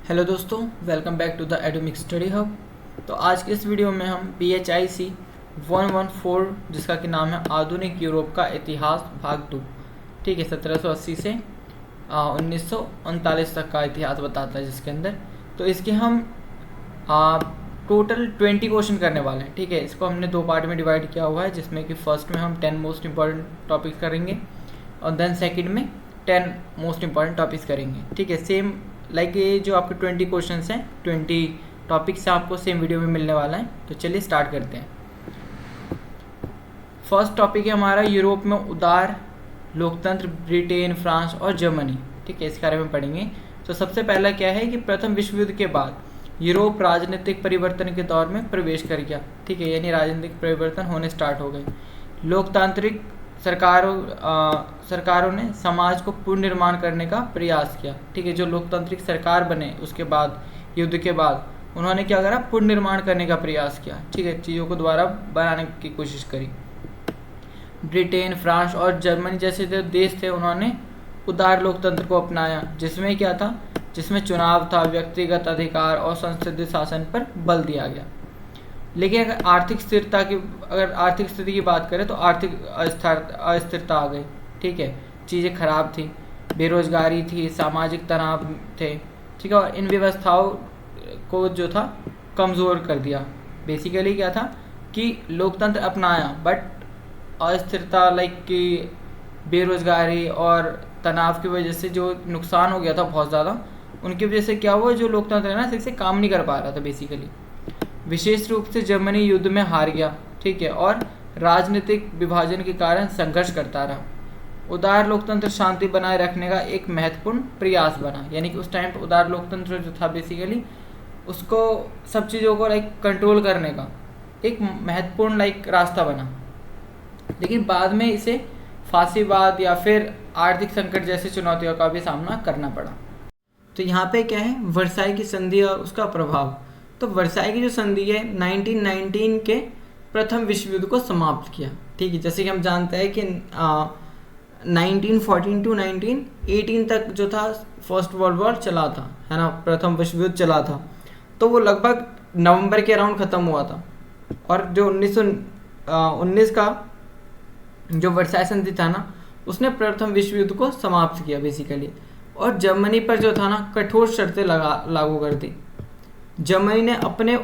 Hello दोस्तों, welcome back to the Admic Study Hub. तो आज के इस वीडियो में हम PHIC 114 जिसका कि नाम है आधुनिक यूरोप का इतिहास भाग 2, ठीक है, 1780 से 1939 तक का इतिहास बताता है जिसके अंदर। तो इसके हम टोटल 20 क्वेश्चन करने वाले हैं, ठीक है। इसको हमने दो पार्ट में डिवाइड किया हुआ है, जिसमें कि फर्स्ट में हम 10 मोस्ट इंपॉर्टेंट टॉपिक्स करेंगे और देन सेकंड में 10 मोस्ट इंपॉर्टेंट टॉपिक्स करेंगे, ठीक है। सेम लाइक ये जो आपके 20 क्वेश्चन हैं, 20 टॉपिक्स आपको सेम वीडियो में मिलने वाला है। तो चलिए स्टार्ट करते हैं। फर्स्ट टॉपिक है हमारा यूरोप में उदार लोकतंत्र, ब्रिटेन, फ्रांस और जर्मनी, ठीक है, इसके बारे में पढ़ेंगे। तो सबसे पहला क्या है कि प्रथम विश्व युद्ध के बाद यूरोप राजनीतिक परिवर्तन के दौर में प्रवेश कर गया, ठीक है, यानी राजनीतिक परिवर्तन होने स्टार्ट हो गए। लोकतांत्रिक सरकारों ने समाज को पुनर्निर्माण करने का प्रयास किया, ठीक है। जो लोकतांत्रिक सरकार बने उसके बाद, युद्ध के बाद, उन्होंने क्या करा, पुनर्निर्माण करने का प्रयास किया, ठीक है, चीज़ों को दोबारा बनाने की कोशिश करी। ब्रिटेन, फ्रांस और जर्मनी जैसे जो देश थे, उन्होंने उदार लोकतंत्र को अपनाया, जिसमें क्या था, जिसमें चुनाव था, व्यक्तिगत अधिकार और संसदीय शासन पर बल दिया गया। लेकिन अगर आर्थिक स्थिति की बात करें तो आर्थिक अस्थिरता आ गई, ठीक है, चीज़ें खराब थी, बेरोजगारी थी, सामाजिक तनाव थे, ठीक है, और इन व्यवस्थाओं को जो था कमज़ोर कर दिया। बेसिकली क्या था कि लोकतंत्र अपनाया बट अस्थिरता लाइक कि बेरोजगारी और तनाव की वजह से जो नुकसान हो गया था बहुत ज़्यादा, उनकी वजह से क्या हुआ, जो लोकतंत्र है ना सही से काम नहीं कर पा रहा था बेसिकली। विशेष रूप से जर्मनी युद्ध में हार गया, ठीक है, और राजनीतिक विभाजन के कारण संघर्ष करता रहा। उदार लोकतंत्र शांति बनाए रखने का एक महत्वपूर्ण प्रयास बना, यानी कि उस टाइम पर उदार लोकतंत्र जो था बेसिकली उसको सब चीज़ों को लाइक कंट्रोल करने का एक महत्वपूर्ण लाइक रास्ता बना। लेकिन बाद में इसे फासीवाद या फिर आर्थिक संकट जैसी चुनौतियों का भी सामना करना पड़ा। तो यहाँ पे क्या है, वर्साई की संधि और उसका प्रभाव। तो वर्साई की जो संधि है 1919 के प्रथम विश्व युद्ध को समाप्त किया, ठीक है। जैसे कि हम जानते हैं कि 1914 टू 1918 तक जो था फर्स्ट वर्ल्ड वॉर चला था, है ना, प्रथम विश्व युद्ध चला था। तो वो लगभग नवंबर के अराउंड ख़त्म हुआ था। और जो 1919 का जो वर्साई संधि था ना, उसने प्रथम विश्व युद्ध को समाप्त किया बेसिकली, और जर्मनी पर जो था ना कठोर शर्तें लागू कर दी। जर्मनी ने अपने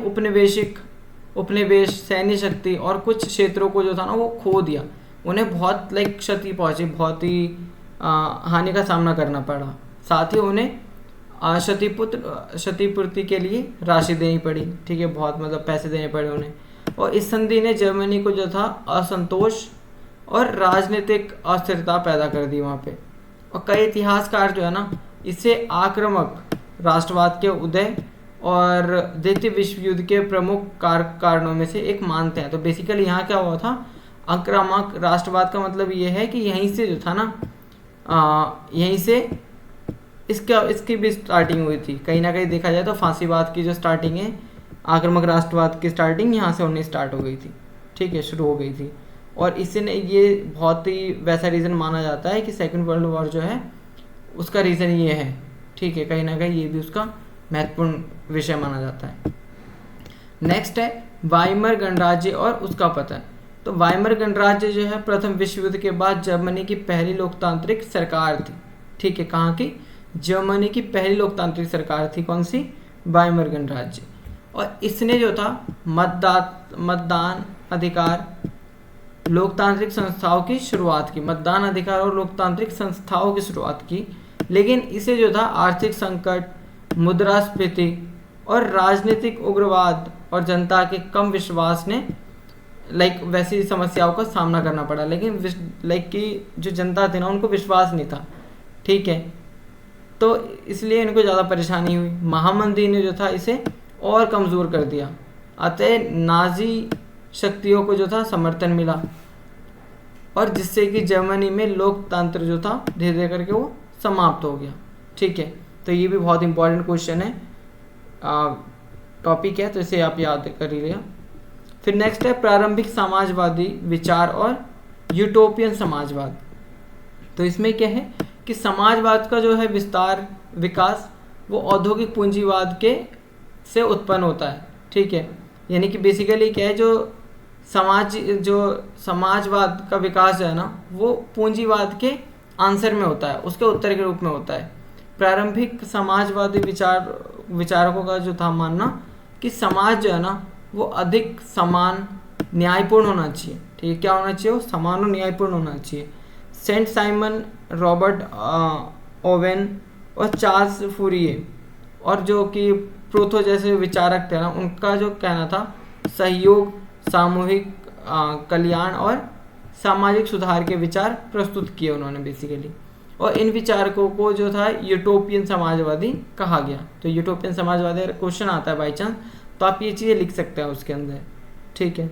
उपनिवेश, सैन्य शक्ति और कुछ क्षेत्रों को जो था ना वो खो दिया। उन्हें बहुत लाइक क्षति पहुंची, बहुत ही हानि का सामना करना पड़ा। साथ ही उन्हें क्षतिपूर्ति के लिए राशि देनी पड़ी, ठीक है, बहुत मतलब पैसे देने पड़े उन्हें। और इस संधि ने जर्मनी को जो था असंतोष और राजनीतिक अस्थिरता पैदा कर दी वहाँ पे। और कई इतिहासकार जो है ना इसे आक्रामक राष्ट्रवाद के उदय और द्वितीय विश्व युद्ध के प्रमुख कारणों में से एक मानते हैं। तो बेसिकली यहाँ क्या हुआ था, आक्रामक राष्ट्रवाद का मतलब ये है कि यहीं से जो था ना यहीं से इसकी भी स्टार्टिंग हुई थी। कहीं ना कहीं देखा जाए तो फांसीवाद की जो स्टार्टिंग है, आक्रामक राष्ट्रवाद की स्टार्टिंग यहाँ से होनी स्टार्ट हो गई थी, ठीक है, शुरू हो गई थी। और इसने ये बहुत ही वैसा रीज़न माना जाता है कि सेकेंड वर्ल्ड वॉर जो है उसका रीज़न ये है, ठीक है, कहीं ना कहीं ये भी उसका महत्वपूर्ण विषय माना जाता है। नेक्स्ट है वाइमर गणराज्य और उसका पतन। तो वाइमर गणराज्य जो है प्रथम विश्व युद्ध के बाद जर्मनी की पहली लोकतांत्रिक सरकार थी, ठीक है। कहाँ की, जर्मनी की पहली लोकतांत्रिक सरकार थी, कौन सी, वाइमर गणराज्य। और इसने जो था मतदान अधिकार, लोकतांत्रिक संस्थाओं की शुरुआत की, मतदान अधिकार और लोकतांत्रिक संस्थाओं की शुरुआत की। लेकिन इसे जो था आर्थिक संकट, मुद्रास्फीति और राजनीतिक उग्रवाद और जनता के कम विश्वास ने लाइक वैसी समस्याओं का सामना करना पड़ा। लेकिन लाइक कि जो जनता थी ना उनको विश्वास नहीं था, ठीक है, तो इसलिए इनको ज़्यादा परेशानी हुई। महामंदी ने जो था इसे और कमज़ोर कर दिया। अतः नाजी शक्तियों को जो था समर्थन मिला, और जिससे कि जर्मनी में लोकतंत्र जो था धीरे धीरे करके वो समाप्त हो गया, ठीक है। तो ये भी बहुत इंपॉर्टेंट क्वेश्चन है, टॉपिक है, तो इसे आप याद कर ही लिया। फिर नेक्स्ट है प्रारंभिक समाजवादी विचार और यूटोपियन समाजवाद। तो इसमें क्या है कि समाजवाद का जो है विकास वो औद्योगिक पूंजीवाद के से उत्पन्न होता है। ठीक है, यानी कि बेसिकली क्या है, जो समाजवाद का विकास है ना, वो पूंजीवाद के आंसर में होता है, उसके उत्तर के रूप में होता है। प्रारंभिक समाजवादी विचारकों का जो था मानना कि समाज जो है ना वो अधिक समान न्यायपूर्ण होना चाहिए। ठीक है, क्या होना चाहिए, वो समान और न्यायपूर्ण होना चाहिए। सेंट साइमन, रॉबर्ट ओवेन और चार्ल्स फूरिये और जो कि प्रूथो जैसे विचारक थे ना, उनका जो कहना था सहयोग, सामूहिक कल्याण और सामाजिक सुधार के विचार प्रस्तुत किए उन्होंने बेसिकली। और इन विचारकों को जो था यूटोपियन समाजवादी कहा गया। तो यूटोपियन समाजवादी अगर क्वेश्चन आता है बाई चांस तो आप ये चीज़ें लिख सकते हैं उसके अंदर। ठीक है,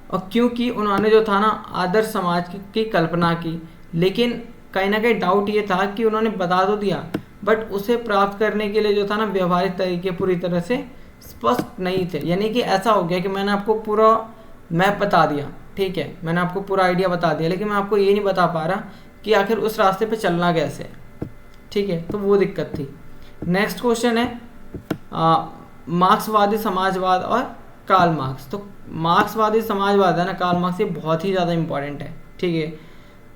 और क्योंकि उन्होंने जो था ना आदर्श समाज की कल्पना की, लेकिन कहीं ना कहीं डाउट ये था कि उन्होंने बता तो दिया बट उसे प्राप्त करने के लिए जो था ना व्यवहारिक तरीके पूरी तरह से स्पष्ट नहीं थे। यानी कि ऐसा हो गया कि मैंने आपको पूरा मैप बता दिया, ठीक है, मैंने आपको पूरा आइडिया बता दिया, लेकिन मैं आपको ये नहीं बता पा रहा कि आखिर उस रास्ते पे चलना कैसे। ठीक है, तो वो दिक्कत थी। नेक्स्ट क्वेश्चन है मार्क्सवादी समाजवाद और कार्ल मार्क्स। तो मार्क्सवादी समाजवाद है ना, कार्ल मार्क्स, ये बहुत ही ज़्यादा इम्पोर्टेंट है। ठीक है,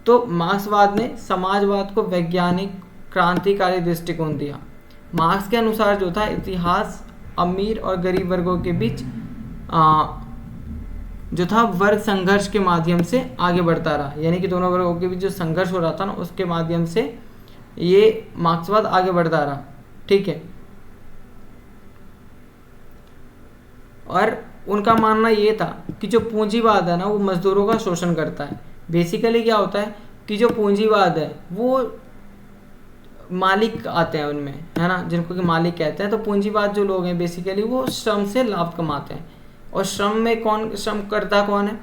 तो मार्क्सवाद ने समाजवाद को वैज्ञानिक क्रांतिकारी दृष्टिकोण दिया। मार्क्स के अनुसार जो था इतिहास अमीर और गरीब वर्गों के बीच जो था वर्ग संघर्ष के माध्यम से आगे बढ़ता रहा। यानी कि दोनों वर्गों के बीच जो संघर्ष हो रहा था ना, उसके माध्यम से ये मार्क्सवाद आगे बढ़ता रहा। ठीक है, और उनका मानना ये था कि जो पूंजीवाद है ना वो मजदूरों का शोषण करता है। बेसिकली क्या होता है कि जो पूंजीवाद है वो मालिक आते हैं उनमें, है ना, जिनको कि मालिक कहते हैं। तो पूंजीवाद जो लोग हैं बेसिकली वो श्रम से लाभ कमाते हैं, और श्रम में कौन श्रम करता कौन है,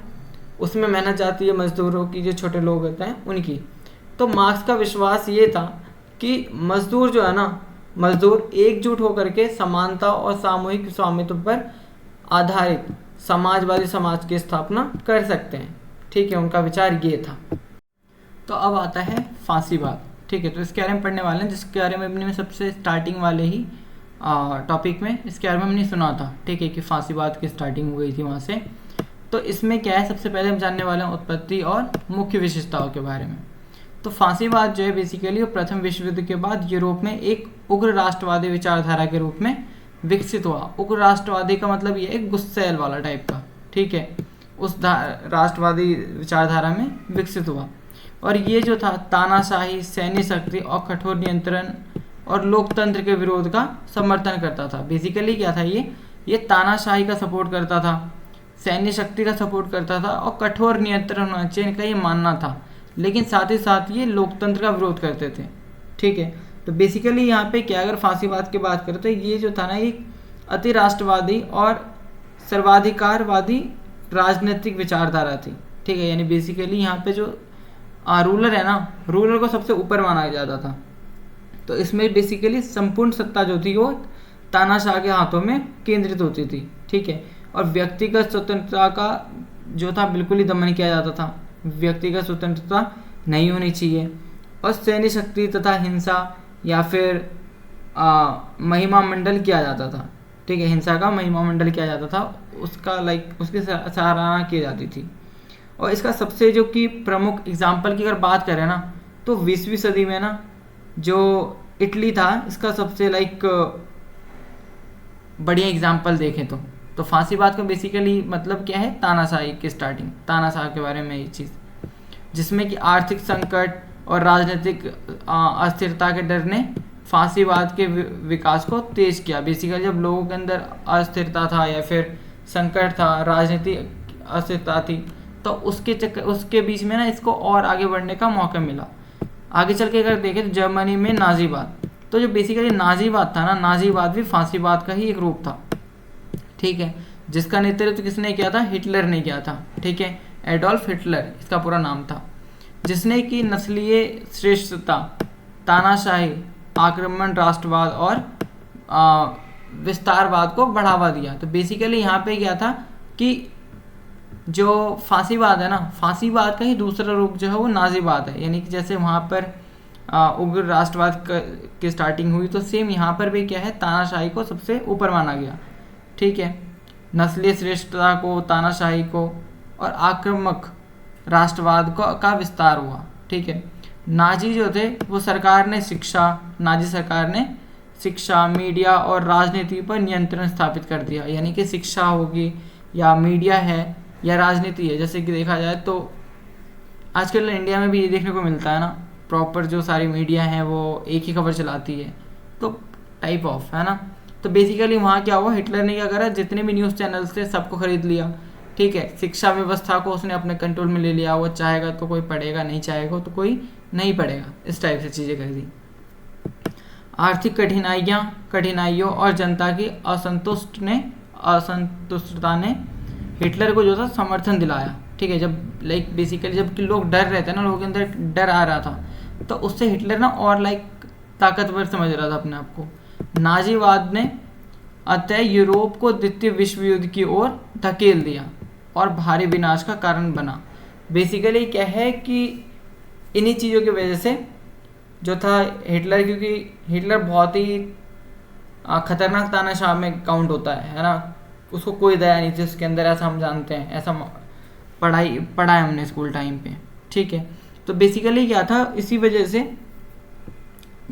उसमें मेहनत जाती है मजदूरों की, जो छोटे लोग होते हैं उनकी। तो मार्क्स का विश्वास ये था कि मजदूर जो है ना, मजदूर एकजुट होकर के समानता और सामूहिक स्वामित्व पर आधारित समाजवादी समाज की स्थापना कर सकते हैं। ठीक है, उनका विचार ये था। तो अब आता है फांसीवाद। ठीक है, तो इसके बारे में पढ़ने वाले हैं, जिसके बारे में अपने सबसे स्टार्टिंग वाले ही टॉपिक में इसके बारे में हमने सुना था। ठीक है, कि फांसीवाद की स्टार्टिंग हो गई थी वहाँ से। तो इसमें क्या है, सबसे पहले हम जानने वाले हैं उत्पत्ति और मुख्य विशेषताओं के बारे में। तो फांसीवाद जो है बेसिकली वो प्रथम विश्व युद्ध के बाद यूरोप में एक उग्र राष्ट्रवादी विचारधारा के रूप में विकसित हुआ। उग्र राष्ट्रवादी का मतलब ये है गुस्सैल वाला टाइप का। ठीक है, उस राष्ट्रवादी विचारधारा में विकसित हुआ। और ये जो था तानाशाही, सैन्य शक्ति और कठोर नियंत्रण और लोकतंत्र के विरोध का समर्थन करता था। बेसिकली क्या था, ये तानाशाही का सपोर्ट करता था, सैन्य शक्ति का सपोर्ट करता था और कठोर नियंत्रण होना चाहिए का ये मानना था, लेकिन साथ ही साथ ये लोकतंत्र का विरोध करते थे। ठीक है, तो बेसिकली यहाँ पे क्या, अगर फांसीवाद की बात करें तो ये जो था ना एक अति राष्ट्रवादी और सर्वाधिकारवादी राजनीतिक विचारधारा थी। ठीक है, यानी बेसिकली यहाँ पे जो रूलर है ना, रूलर को सबसे ऊपर माना जाता था। तो इसमें बेसिकली संपूर्ण सत्ता जो थी वो तानाशाह के हाथों में केंद्रित होती थी। ठीक है, और व्यक्तिगत स्वतंत्रता का जो था बिल्कुल ही दमन किया जाता था, व्यक्तिगत स्वतंत्रता नहीं होनी चाहिए। और सैन्य शक्ति तथा हिंसा या फिर महिमा मंडल किया जाता था। ठीक है, हिंसा का महिमा मंडल किया जाता था, उसका उसकी सराहना की जाती थी। और इसका सबसे जो कि प्रमुख एग्जाम्पल की अगर बात करें ना, तो 20वीं सदी में ना जो इटली था, इसका सबसे बढ़िया एग्जाम्पल देखें तो फांसीवाद का बेसिकली मतलब क्या है, तानाशाही की स्टार्टिंग, तानाशाह के बारे में ये चीज़, जिसमें कि आर्थिक संकट और राजनीतिक अस्थिरता के डर ने फांसीवाद के विकास को तेज किया। बेसिकली जब लोगों के अंदर अस्थिरता था या फिर संकट था, राजनीतिक अस्थिरता थी, तो उसके बीच में ना इसको और आगे बढ़ने का मौका मिला। आगे चल के अगर देखें तो जर्मनी में नाजीवाद, तो जो बेसिकली नाजीवाद था ना, नाजीवाद भी फांसीवाद का ही एक रूप था। ठीक है, जिसका नेतृत्व किसने किया था, हिटलर ने किया था। ठीक है, एडोल्फ हिटलर इसका पूरा नाम था, जिसने कि नस्लीय श्रेष्ठता, तानाशाही, आक्रमण, राष्ट्रवाद और विस्तारवाद को बढ़ावा दिया। तो बेसिकली यहाँ पे क्या था कि जो फांसीवाद है ना, फांसीवाद का ही दूसरा रूप जो है वो नाजीवाद है। यानी कि जैसे वहाँ पर उग्र राष्ट्रवाद की स्टार्टिंग हुई, तो सेम यहाँ पर भी क्या है, तानाशाही को सबसे ऊपर माना गया। ठीक है, नस्लीय श्रेष्ठता को, तानाशाही को और आक्रामक राष्ट्रवाद को का विस्तार हुआ। ठीक है, नाजी जो थे वो नाजी सरकार ने शिक्षा, मीडिया और राजनीति पर नियंत्रण स्थापित कर दिया। यानी कि शिक्षा होगी या मीडिया है या राजनीति है, जैसे कि देखा जाए तो आजकल इंडिया में भी ये देखने को मिलता है ना, प्रॉपर जो सारी मीडिया है वो एक ही खबर चलाती है, तो टाइप ऑफ है ना। तो बेसिकली वहाँ क्या हुआ, हिटलर ने क्या करा, जितने भी न्यूज़ चैनल्स थे सबको खरीद लिया। ठीक है, शिक्षा व्यवस्था को उसने अपने कंट्रोल में ले लिया, वो चाहेगा तो कोई पढ़ेगा, नहीं चाहेगा तो कोई नहीं पढ़ेगा, इस टाइप से चीज़ें कर दी। आर्थिक कठिनाइयों और जनता की असंतुष्टता ने हिटलर को जो था समर्थन दिलाया। ठीक है, जब बेसिकली जब लोग डर रहे थे ना, लोगों के अंदर डर आ रहा था, तो उससे हिटलर ना और ताकतवर समझ रहा था अपने आप को। नाजीवाद ने अतः यूरोप को द्वितीय विश्व युद्ध की ओर धकेल दिया और भारी विनाश का कारण बना। बेसिकली क्या है कि इन्हीं चीज़ों की वजह से जो था हिटलर, क्योंकि हिटलर बहुत ही खतरनाक तानाशाह में काउंट होता है ना, उसको कोई दया नहीं थी उसके अंदर, ऐसा हम जानते हैं, ऐसा पढ़ा है हमने स्कूल टाइम पे। ठीक है, तो बेसिकली क्या था, इसी वजह से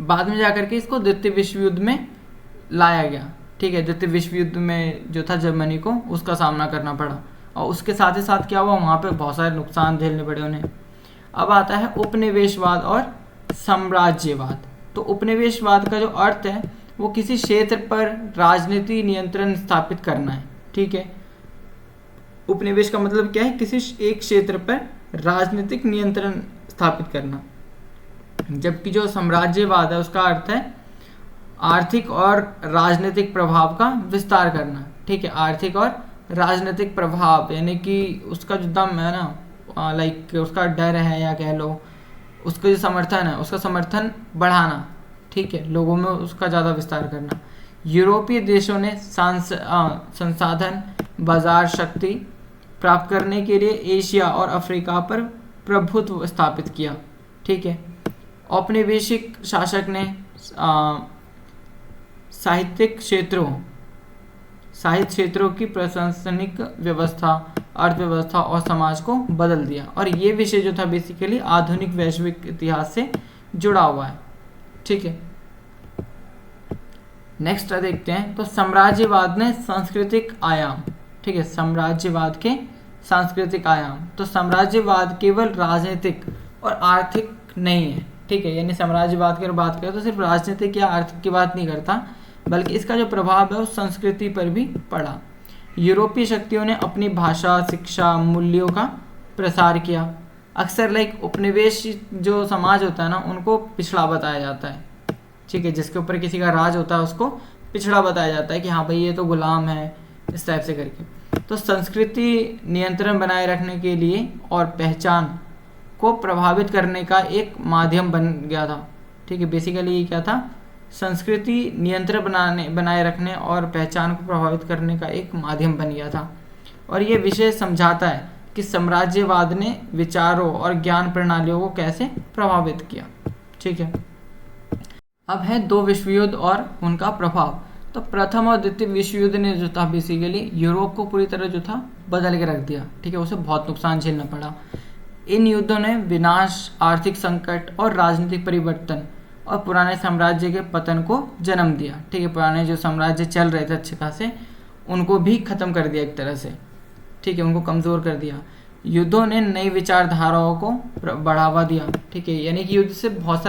बाद में जाकर के इसको द्वितीय विश्व युद्ध में लाया गया। ठीक है, द्वितीय विश्व युद्ध में जो था जर्मनी को उसका सामना करना पड़ा, और उसके साथ ही साथ क्या हुआ, वहाँ पे बहुत सारे नुकसान झेलने पड़े उन्हें। अब आता है उपनिवेशवाद और साम्राज्यवाद। तो उपनिवेशवाद का जो अर्थ है वो किसी क्षेत्र पर राजनीति नियंत्रण स्थापित करना है। ठीक है, उपनिवेश का मतलब क्या है, किसी एक क्षेत्र पर राजनीतिक नियंत्रण स्थापित करना। जबकि जो साम्राज्यवाद है उसका अर्थ है आर्थिक और राजनीतिक प्रभाव का विस्तार करना। ठीक है, आर्थिक और राजनीतिक प्रभाव, यानी कि उसका जो दम है ना, उसका डर है या कह लो उसका जो समर्थन है, उसका समर्थन बढ़ाना। ठीक है, लोगों में उसका ज़्यादा विस्तार करना। यूरोपीय देशों ने संसाधन, बाजार शक्ति प्राप्त करने के लिए एशिया और अफ्रीका पर प्रभुत्व स्थापित किया। ठीक है, औपनिवेशिक शासक ने साहित्य क्षेत्रों की प्रशासनिक व्यवस्था, अर्थव्यवस्था और समाज को बदल दिया। और ये विषय जो था बेसिकली आधुनिक वैश्विक इतिहास से जुड़ा हुआ है। ठीक है, नेक्स्ट देखते हैं। तो साम्राज्यवाद ने सांस्कृतिक आयाम। ठीक है, साम्राज्यवाद के सांस्कृतिक आयाम। तो साम्राज्यवाद केवल राजनीतिक और आर्थिक नहीं है। ठीक है, यानी साम्राज्यवाद की अगर बात करें तो सिर्फ राजनीतिक या आर्थिक की बात नहीं करता, बल्कि इसका जो प्रभाव है वो संस्कृति पर भी पड़ा। यूरोपीय शक्तियों ने अपनी भाषा, शिक्षा, मूल्यों का प्रसार किया। अक्सर उपनिवेश जो समाज होता है ना, उनको पिछड़ा बताया जाता है। ठीक है, जिसके ऊपर किसी का राज होता है उसको पिछड़ा बताया जाता है कि हाँ भाई ये तो गुलाम है, इस टाइप से करके। तो संस्कृति नियंत्रण बनाए रखने के लिए और पहचान को प्रभावित करने का एक माध्यम बन गया था। ठीक है, बेसिकली ये क्या था, संस्कृति नियंत्रण बनाए रखने और पहचान को प्रभावित करने का एक माध्यम बन गया था। और ये विषय समझाता है कि साम्राज्यवाद ने विचारों और ज्ञान प्रणालियों को कैसे प्रभावित किया। ठीक है, अब है दो विश्व युद्ध और उनका प्रभाव। तो प्रथम और द्वितीय विश्व युद्ध ने जो था बेसिकली यूरोप को पूरी तरह जो था बदल के रख दिया। ठीक है, उसे बहुत नुकसान झेलना पड़ा। इन युद्धों ने विनाश, आर्थिक संकट और राजनीतिक परिवर्तन और पुराने साम्राज्य के पतन को जन्म दिया। ठीक है, पुराने जो साम्राज्य चल रहे थे अच्छे खासे, उनको भी ख़त्म कर दिया एक तरह से। ठीक है, उनको कमज़ोर कर दिया। युद्धों ने नई विचारधाराओं को बढ़ावा दिया। ठीक है, यानी कि युद्ध से बहुत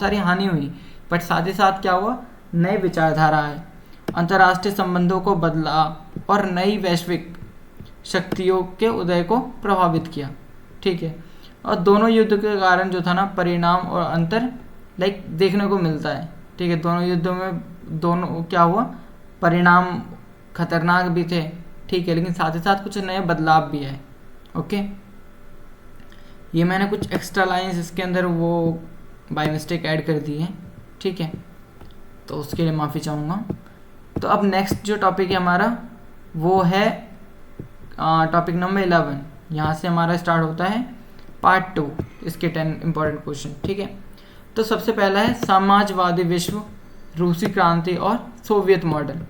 सारी हानि हुई, बट साथ ही साथ क्या हुआ, नई विचारधारा है, अंतर्राष्ट्रीय संबंधों को बदला और नई वैश्विक शक्तियों के उदय को प्रभावित किया। ठीक है, और दोनों युद्ध के कारण जो था ना, परिणाम और अंतर देखने को मिलता है। ठीक है, दोनों युद्धों में दोनों क्या हुआ, परिणाम खतरनाक भी थे। ठीक है, लेकिन साथ ही साथ कुछ नए बदलाव भी है। ओके, ये मैंने कुछ एक्स्ट्रा लाइंस इसके अंदर वो बाय मिस्टेक ऐड कर दी है। ठीक है, तो उसके लिए माफ़ी चाहूँगा। तो अब नेक्स्ट जो टॉपिक है हमारा वो है टॉपिक नंबर 11। यहाँ से हमारा स्टार्ट होता है पार्ट 2, इसके 10 इंपॉर्टेंट क्वेश्चन। ठीक है, तो सबसे पहला है समाजवादी विश्व, रूसी क्रांति और सोवियत मॉडल।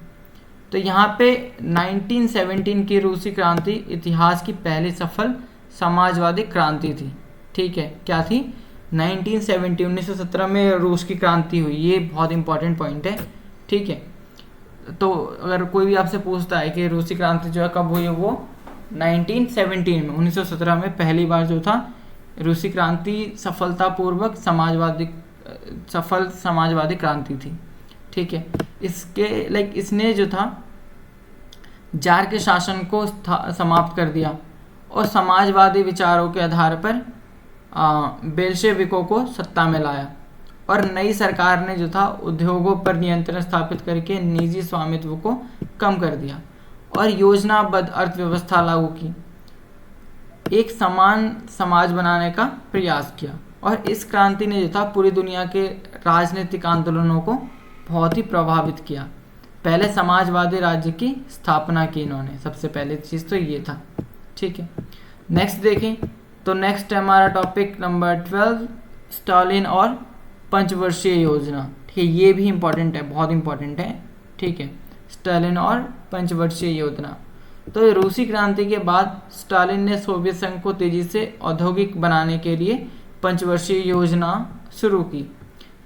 तो यहाँ पे 1917 की रूसी क्रांति इतिहास की पहली सफल समाजवादी क्रांति थी। ठीक है, क्या थी? 1917 में रूस की क्रांति हुई। ये बहुत इंपॉर्टेंट पॉइंट है। ठीक है, तो अगर कोई भी आपसे पूछता है कि रूसी क्रांति जो है कब हुई है, वो 1917 में 1917 में पहली बार जो था रूसी क्रांति सफलतापूर्वक सफल समाजवादी क्रांति थी। ठीक है, इसके इसने जो था जार के शासन को समाप्त कर दिया और समाजवादी विचारों के आधार पर बेल्शेविकों को सत्ता में लाया और नई सरकार ने जो था उद्योगों पर नियंत्रण स्थापित करके निजी स्वामित्व को कम कर दिया और योजनाबद्ध अर्थव्यवस्था लागू की, एक समान समाज बनाने का प्रयास किया। और इस क्रांति ने जो था पूरी दुनिया के राजनीतिक आंदोलनों को बहुत ही प्रभावित किया। पहले समाजवादी राज्य की स्थापना की इन्होंने, सबसे पहले चीज़ तो ये था। ठीक है, नेक्स्ट देखें तो नेक्स्ट है हमारा टॉपिक नंबर 12, स्टालिन और पंचवर्षीय योजना। ठीक है, ये भी इम्पॉर्टेंट है, बहुत इम्पॉर्टेंट है। ठीक है, स्टालिन और पंचवर्षीय योजना। तो रूसी क्रांति के बाद स्टालिन ने सोवियत संघ को तेजी से औद्योगिक बनाने के लिए पंचवर्षीय योजना शुरू की।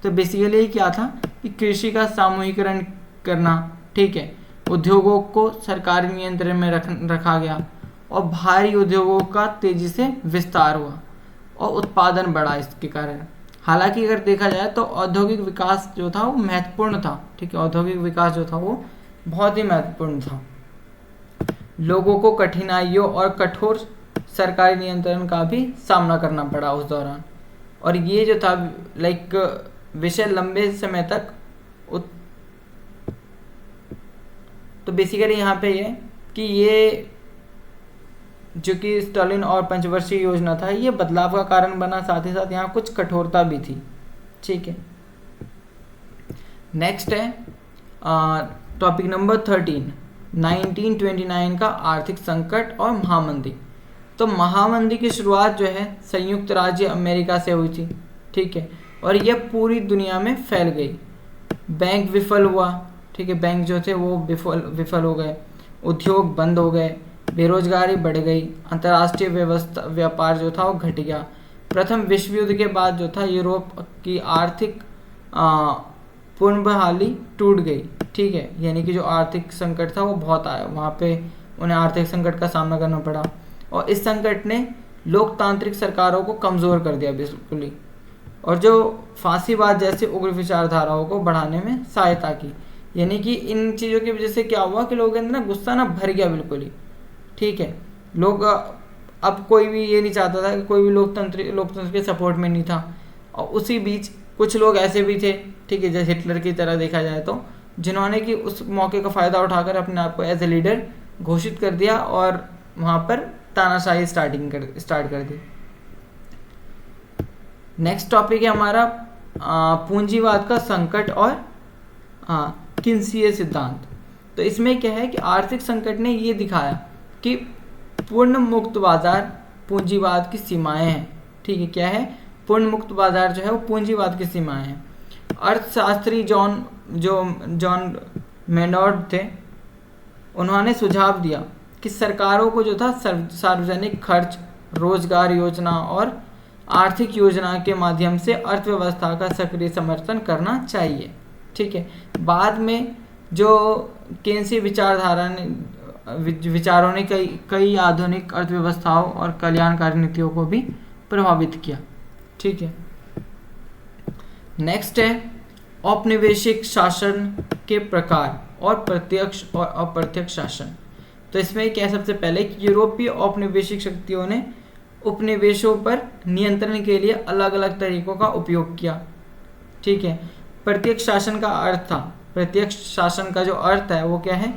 तो बेसिकली क्या था कि कृषि का सामूहिकरण करना, ठीक है, उद्योगों को सरकारी नियंत्रण में रखा गया और भारी उद्योगों का तेजी से विस्तार हुआ और उत्पादन बढ़ा इसके कारण। हालांकि अगर देखा जाए तो औद्योगिक विकास जो था वो महत्वपूर्ण था। ठीक है, औद्योगिक विकास जो था वो बहुत ही महत्वपूर्ण था। लोगों को कठिनाइयों और कठोर सरकारी नियंत्रण का भी सामना करना पड़ा उस दौरान, और ये जो था विषय लंबे समय तक तो बेसिकली यहाँ पे ये कि ये जो कि स्टालिन और पंचवर्षीय योजना था ये बदलाव का कारण बना, साथ ही साथ यहाँ कुछ कठोरता भी थी। ठीक है, नेक्स्ट है टॉपिक नंबर 13, 1929 का आर्थिक संकट और महामंदी। तो महामंदी की शुरुआत जो है संयुक्त राज्य अमेरिका से हुई थी। ठीक है, और यह पूरी दुनिया में फैल गई। बैंक विफल हुआ। ठीक है, बैंक जो थे वो विफल हो गए, उद्योग बंद हो गए, बेरोजगारी बढ़ गई, अंतर्राष्ट्रीय व्यापार जो था वो घट गया। प्रथम विश्व युद्ध के बाद जो था यूरोप की आर्थिक पुनर्बहाली टूट गई। ठीक है, यानी कि जो आर्थिक संकट था वो बहुत आया, वहाँ पे उन्हें आर्थिक संकट का सामना करना पड़ा और इस संकट ने लोकतांत्रिक सरकारों को कमज़ोर कर दिया बिल्कुल ही, और जो फांसीवाद जैसे उग्र विचारधाराओं को बढ़ाने में सहायता की। यानी कि इन चीज़ों की वजह से क्या हुआ कि लोगों के अंदर ना गुस्सा ना भर गया बिल्कुल ही। ठीक है, लोग अब कोई भी ये नहीं चाहता था कि कोई भी लोकतंत्र के सपोर्ट में नहीं था। और उसी बीच कुछ लोग ऐसे भी थे, ठीक है, जैसे हिटलर की तरह देखा जाए तो, जिन्होंने कि उस मौके का फ़ायदा उठाकर अपने आप को एज ए लीडर घोषित कर दिया और वहाँ पर तानाशाही स्टार्ट कर दी। नेक्स्ट टॉपिक है हमारा पूंजीवाद का संकट और किन्सीय सिद्धांत। तो इसमें क्या है कि आर्थिक संकट ने ये दिखाया कि पूर्ण मुक्त बाजार पूंजीवाद की सीमाएं हैं। ठीक है, क्या है? पूर्ण मुक्त बाजार जो है वो पूंजीवाद की सीमाएं हैं। अर्थशास्त्री जॉन मेनॉर्ड थे, उन्होंने सुझाव दिया कि सरकारों को जो था सार्वजनिक खर्च, रोजगार योजना और आर्थिक योजना के माध्यम से अर्थव्यवस्था का सक्रिय समर्थन करना चाहिए। ठीक है, बाद में जो केन्सी विचारों ने कई आधुनिक अर्थव्यवस्थाओं और कल्याणकारी नीतियों को भी प्रभावित किया। ठीक है, नेक्स्ट है औपनिवेशिक शासन के प्रकार और प्रत्यक्ष और अप्रत्यक्ष शासन। तो इसमें क्या, सबसे पहले यूरोपीय औपनिवेशिक शक्तियों ने उपनिवेशों पर नियंत्रण के लिए अलग अलग तरीकों का उपयोग किया। ठीक है, प्रत्यक्ष शासन का अर्थ था, प्रत्यक्ष शासन का जो अर्थ है वो क्या है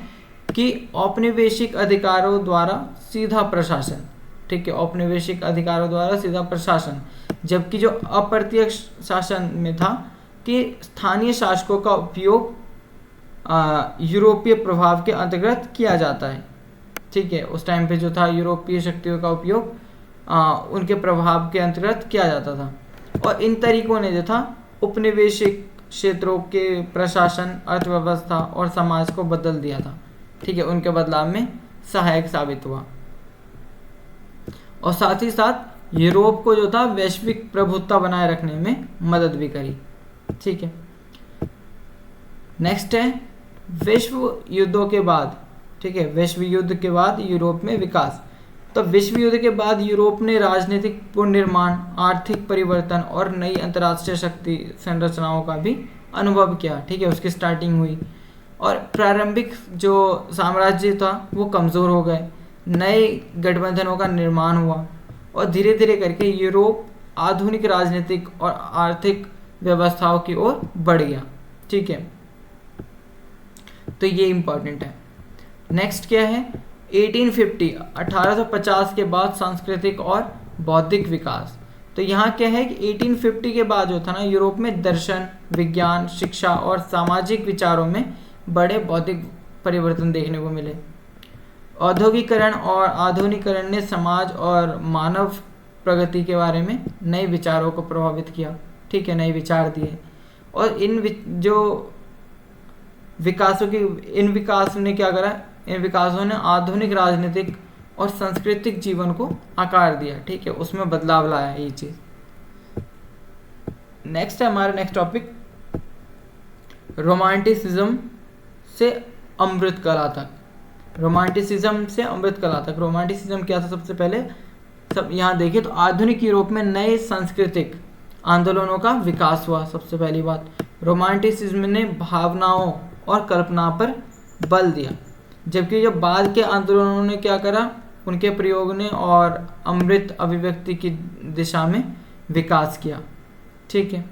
कि औपनिवेशिक अधिकारों द्वारा सीधा प्रशासन। ठीक है, औपनिवेशिक अधिकारों द्वारा सीधा प्रशासन, जबकि जो अप्रत्यक्ष शासन में था कि स्थानीय शासकों का उपयोग यूरोपीय प्रभाव के अंतर्गत किया जाता है। ठीक है, उस टाइम पे जो था यूरोपीय शक्तियों का उपयोग उनके प्रभाव के अंतर्गत किया जाता था, और इन तरीकों ने जो था उपनिवेशिक क्षेत्रों के प्रशासन, अर्थव्यवस्था और समाज को बदल दिया था। ठीक है, उनके बदलाव में सहायक साबित हुआ और साथ ही साथ यूरोप को जो था वैश्विक प्रभुत्व बनाए रखने में मदद भी करी। ठीक है, नेक्स्ट है विश्व युद्धों के बाद। ठीक है, विश्व युद्ध के बाद यूरोप में विकास। तो विश्व युद्ध के बाद यूरोप ने राजनीतिक पुनर्निर्माण, आर्थिक परिवर्तन और नई अंतर्राष्ट्रीय शक्ति संरचनाओं का भी अनुभव किया। ठीक है, उसकी स्टार्टिंग हुई और प्रारंभिक जो साम्राज्य था वो कमज़ोर हो गए, नए गठबंधनों का निर्माण हुआ और धीरे धीरे करके यूरोप आधुनिक राजनीतिक और आर्थिक व्यवस्थाओं की ओर बढ़ गया। ठीक है, तो ये इम्पोर्टेंट है। नेक्स्ट क्या है, 1850 के बाद सांस्कृतिक और बौद्धिक विकास। तो यहाँ क्या है कि 1850 के बाद जो था ना, यूरोप में दर्शन, विज्ञान, शिक्षा और सामाजिक विचारों में बड़े बौद्धिक परिवर्तन देखने को मिले। औद्योगिकरण और आधुनिकीकरण ने समाज और मानव प्रगति के बारे में नए विचारों को प्रभावित किया। ठीक है, नए विचार दिए और जो इन विकासों ने क्या करा, इन विकासों ने आधुनिक राजनीतिक और सांस्कृतिक जीवन को आकार दिया। ठीक है, उसमें बदलाव लाया ये चीज। नेक्स्ट है हमारा नेक्स्ट टॉपिक, रोमांटिसिज्म से अमृत कला तक। रोमांटिसिज्म से अमृत कला तक। रोमांटिसिज्म क्या था? सबसे पहले सब यहाँ देखिए तो आधुनिक यूरोप में नए सांस्कृतिक आंदोलनों का विकास हुआ। सबसे पहली बात, रोमांटिसिज्म ने भावनाओं और कल्पना पर बल दिया, जबकि जो बाद के आंदोलनों ने क्या करा, उनके प्रयोग ने और अमृत अभिव्यक्ति की दिशा में विकास किया। ठीक है,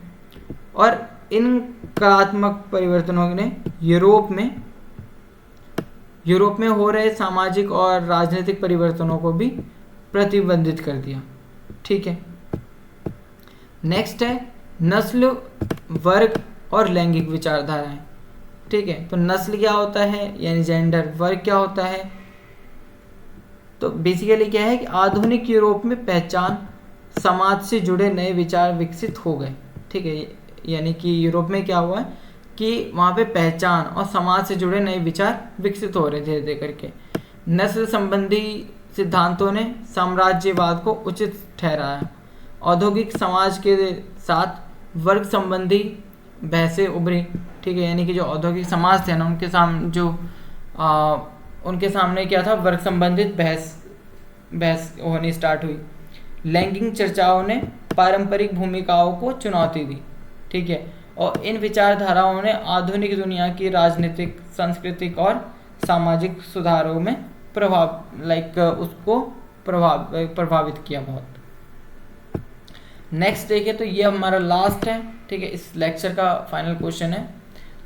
और इन कलात्मक परिवर्तनों ने यूरोप में हो रहे सामाजिक और राजनीतिक परिवर्तनों को भी प्रतिबंधित कर दिया। ठीक है, नेक्स्ट है नस्ल, वर्ग और लैंगिक विचारधाराएं। ठीक है, तो नस्ल क्या होता है यानी जेंडर, वर्ग क्या होता है, तो बेसिकली क्या है कि आधुनिक यूरोप में पहचान, समाज से जुड़े नए विचार विकसित हो गए। ठीक है, यानी कि यूरोप में क्या हुआ है कि वहाँ पे पहचान और समाज से जुड़े नए विचार विकसित हो रहे धीरे धीरे करके। नस्ल संबंधी सिद्धांतों ने साम्राज्यवाद को उचित ठहराया। औद्योगिक समाज के साथ वर्ग संबंधी बहसें उभरी। ठीक है, यानी कि जो औद्योगिक समाज थे ना, उनके सामने क्या था, वर्ग संबंधित बहस होनी स्टार्ट हुई। लैंगिक चर्चाओं ने पारंपरिक भूमिकाओं को चुनौती दी। ठीक है, और इन विचारधाराओं ने आधुनिक दुनिया की राजनीतिक, सांस्कृतिक और सामाजिक सुधारों में प्रभावित किया बहुत। नेक्स्ट देखिए तो ये हमारा लास्ट है। ठीक है, इस लेक्चर का फाइनल क्वेश्चन है,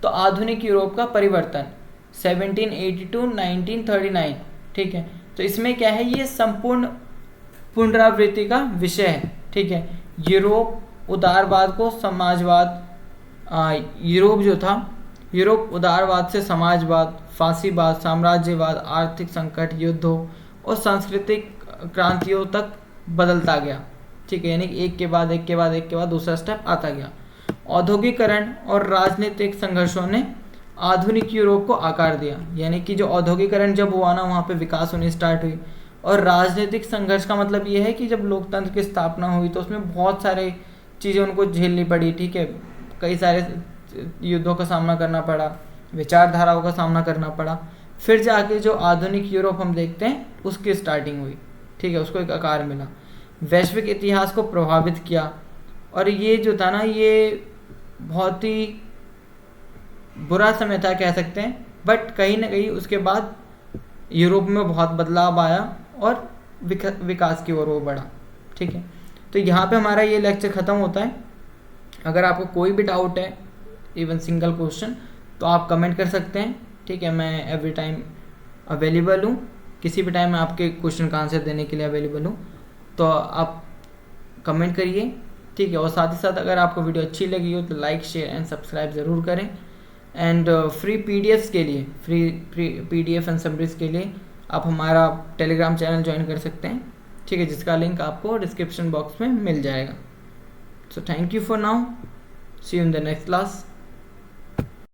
तो आधुनिक यूरोप का परिवर्तन 1780-1939। ठीक है, तो इसमें क्या है, ये संपूर्ण पुनरावृत्ति का विषय है। ठीक है, यूरोप उदारवाद को समाजवाद, यूरोप उदारवाद से समाजवाद, फांसीवाद, साम्राज्यवाद, आर्थिक संकट, युद्धों और सांस्कृतिक क्रांतियों तक बदलता गया। ठीक है, यानी कि एक के बाद एक दूसरा स्टेप आता गया। औद्योगिकरण और राजनीतिक संघर्षों ने आधुनिक यूरोप को आकार दिया, यानी कि जो औद्योगिकरण जब हुआ ना, वहाँ पे विकास होनी स्टार्ट हुई। और राजनीतिक संघर्ष का मतलब ये है कि जब लोकतंत्र की स्थापना हुई तो उसमें बहुत सारे चीज़ें उनको झेलनी पड़ी। ठीक है, कई सारे युद्धों का सामना करना पड़ा, विचारधाराओं का सामना करना पड़ा, फिर जाके जो आधुनिक यूरोप हम देखते हैं उसकी स्टार्टिंग हुई। ठीक है, उसको एक आकार मिला, वैश्विक इतिहास को प्रभावित किया। और ये जो था ना, ये बहुत ही बुरा समय था कह सकते हैं, बट कहीं ना कहीं उसके बाद यूरोप में बहुत बदलाव आया और विकास की ओर वो बढ़ा। ठीक है, तो यहाँ पे हमारा ये लेक्चर ख़त्म होता है। अगर आपको कोई भी डाउट है, इवन सिंगल क्वेश्चन, तो आप कमेंट कर सकते हैं। ठीक है, मैं एवरी टाइम अवेलेबल हूँ, किसी भी टाइम मैं आपके क्वेश्चन का आंसर देने के लिए अवेलेबल हूँ, तो आप कमेंट करिए। ठीक है, और साथ ही साथ अगर आपको वीडियो अच्छी लगी हो तो लाइक, शेयर एंड सब्सक्राइब ज़रूर करें। एंड फ्री पीडीएफ्स के लिए, फ्री पीडीएफ एंड समरीज के लिए आप हमारा टेलीग्राम चैनल ज्वाइन कर सकते हैं। ठीक है, जिसका लिंक आपको डिस्क्रिप्शन बॉक्स में मिल जाएगा। So thank you for now. See you in the next class.